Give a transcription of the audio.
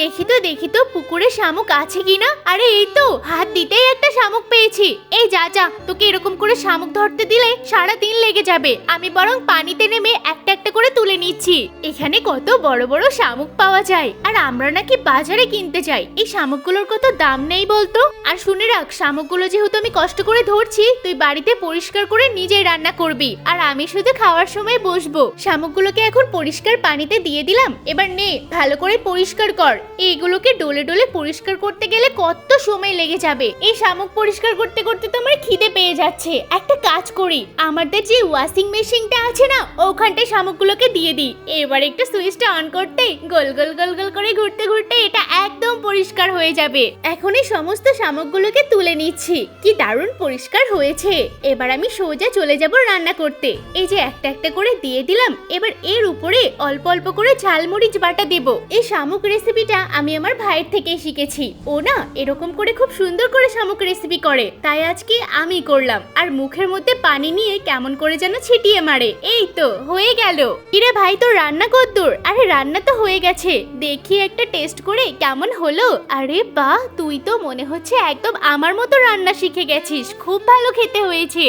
দেখি তো পুকুরে শামুক আছে কিনা। আরে এই তো, হাত দিতেই একটা শামুক পেয়েছি। এই যা যা, তোকে এরকম করে শামুক ধরতে দিলে সারা দিন লেগে যাবে। আমি বরং পানিতে নেমে একটা একটা করে তুলে নিচ্ছি। এখানে কত বড় বড় শামুক পাওয়া যায়, আর আমরা নাকি বাজারে কিনতে যাই। এই শামুকগুলোর কত দাম নেই বলতো। আর শুনে রাখ, শামুকগুলো যেহেতু আমি কষ্ট করে ধরছি, তুই বাড়িতে পরিষ্কার করে নিজেই রান্না করবি, আর আমি শুধু খাওয়ার সময় বসবো। শামুকগুলোকে এখন পরিষ্কার পানিতে দিয়ে দিলাম। এবার নে, ভালো করে পরিষ্কার কর। এইগুলোকে ডলে ডলে পরিষ্কার করতে গেলে কত সময় লেগে যাবে। এই শামুক পরিষ্কার করতে করতে তো আমার খিদে পেয়ে যাচ্ছে। একটা কাজ করি, আমাদের যে ওয়াশিং মেশিনটা আছে না, ওখানটায় শামুকগুলোকে দিয়ে দিই। এবার একটু সুইচটা অন করতে গোল গোল গোল গোল করে ঘুরতে ঘুরতে এটা একদম পরিষ্কার হয়ে যাবে। এখন এই সমস্ত শামুকগুলোকে তুলে নিচ্ছি। কি দারুণ পরিষ্কার হয়েছে। এবার আমি সোজা চলে যাব রান্না করতে। এই যে একটা একটা করে দিয়ে দিলাম। এবার এর উপরে অল্প অল্প করে ঝালমরিচ বাটা দেব। এই শামুক রেসিপিটা আমি আমার ভাইয়ের থেকে শিখেছি। ও না এরকম করে খুব সুন্দর করে শামুক রেসিপি করে, তাই আজকে আমি করলাম। আর মুখের মধ্যে পানি নিয়ে কেমন করে যেন ছিটিয়ে মারে। এই তো হয়ে গেল। কিরে ভাই, তোর রান্না কদ্দূর? আরে রান্না তো হয়ে গেছে, দেখি একটা টেস্ট করে কেমন হলো। আরে বাহ, তুই তো মনে হচ্ছে একদম আমার মতো রান্না শিখে গেছিস। খুব ভালো খেতে হয়েছে।